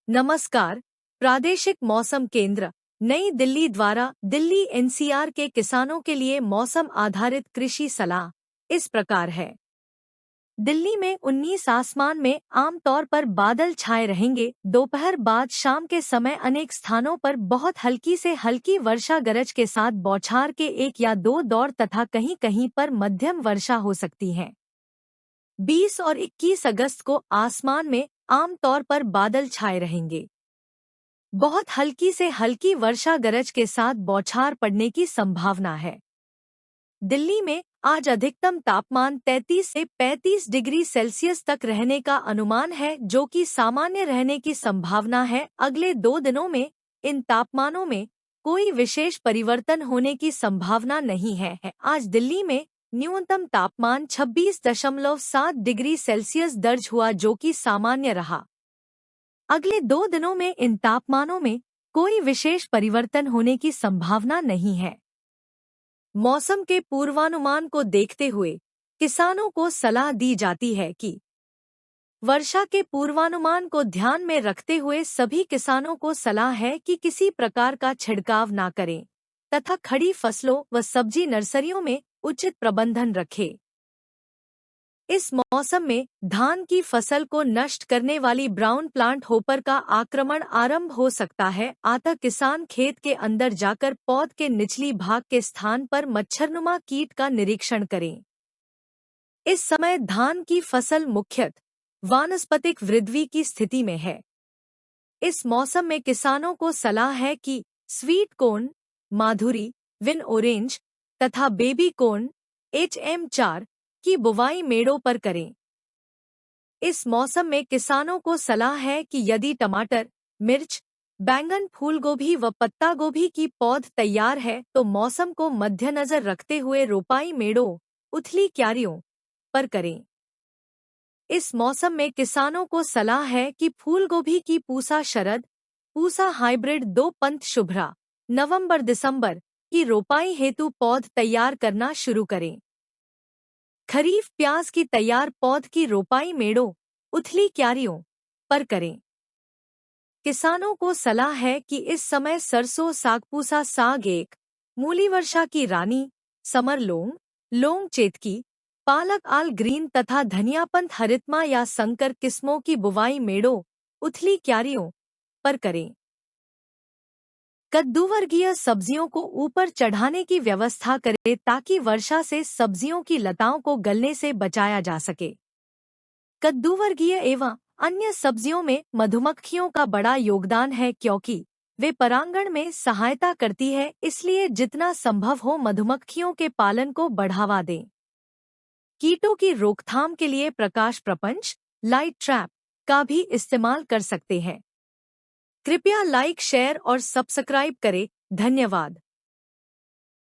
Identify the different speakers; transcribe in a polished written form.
Speaker 1: नमस्कार। प्रादेशिक मौसम केंद्र नई दिल्ली द्वारा दिल्ली एनसीआर के किसानों के लिए मौसम आधारित कृषि सलाह इस प्रकार है। दिल्ली में 19 आसमान में आमतौर पर बादल छाए रहेंगे। दोपहर बाद शाम के समय अनेक स्थानों पर बहुत हल्की से हल्की वर्षा गरज के साथ बौछार के 1 या 2 दौर तथा कहीं कहीं पर मध्यम वर्षा हो सकती है। 20 और 21 अगस्त को आसमान में आमतौर पर बादल छाए रहेंगे। बहुत हल्की से हल्की वर्षा गरज के साथ बौछार पड़ने की संभावना है। दिल्ली में आज अधिकतम तापमान 33 से 35 डिग्री सेल्सियस तक रहने का अनुमान है, जो कि सामान्य रहने की संभावना है। अगले 2 दिनों में इन तापमानों में कोई विशेष परिवर्तन होने की संभावना नहीं है। आज दिल्ली में न्यूनतम तापमान 26.7 डिग्री सेल्सियस दर्ज हुआ, जो कि सामान्य रहा। अगले 2 दिनों में इन तापमानों में कोई विशेष परिवर्तन होने की संभावना नहीं है। मौसम के पूर्वानुमान को देखते हुए किसानों को सलाह दी जाती है कि वर्षा के पूर्वानुमान को ध्यान में रखते हुए सभी किसानों को सलाह है कि किसी प्रकार का छिड़काव ना करें तथा खड़ी फसलों व सब्जी नर्सरियों में उचित प्रबंधन रखें। इस मौसम में धान की फसल को नष्ट करने वाली ब्राउन प्लांट होपर का आक्रमण आरंभ हो सकता है। अतः किसान खेत के अंदर जाकर पौध के निचली भाग के स्थान पर मच्छरनुमा कीट का निरीक्षण करें। इस समय धान की फसल मुख्यतः वानस्पतिक वृद्धि की स्थिति में है। इस मौसम में किसानों को सलाह है कि स्वीट कॉर्न, माधुरी, विन ऑरेंज तथा बेबी कॉर्न HM4 की बुवाई मेड़ों पर करें। इस मौसम में किसानों को सलाह है कि यदि टमाटर, मिर्च, बैंगन, फूलगोभी व पत्ता गोभी की पौध तैयार है तो मौसम को मद्देनजर रखते हुए रोपाई मेड़ों, उथली क्यारियों पर करें। इस मौसम में किसानों को सलाह है कि फूलगोभी की पूसा शरद, पूसा हाइब्रिड 2 पंत शुभ्रा नवंबर-दिसंबर की रोपाई हेतु पौध तैयार करना शुरू करें। खरीफ प्याज की तैयार पौध की रोपाई मेड़ों, उथली क्यारियों पर करें। किसानों को सलाह है कि इस समय सरसों, सागपूसा साग 1, मूली वर्षा की रानी, समर लौंग, लौंग चेतकी, पालक आल ग्रीन तथा धनियापंत हरितमा या संकर किस्मों की बुवाई मेड़ों, उथली क्यारियों पर करें। कद्दूवर्गीय सब्जियों को ऊपर चढ़ाने की व्यवस्था करें ताकि वर्षा से सब्जियों की लताओं को गलने से बचाया जा सके। कद्दूवर्गीय एवं अन्य सब्जियों में मधुमक्खियों का बड़ा योगदान है, क्योंकि वे परागण में सहायता करती है। इसलिए जितना संभव हो मधुमक्खियों के पालन को बढ़ावा दें। कीटों की रोकथाम के लिए प्रकाश प्रपंच, लाइट ट्रैप का भी इस्तेमाल कर सकते हैं। कृपया लाइक, शेयर और सब्सक्राइब करें। धन्यवाद।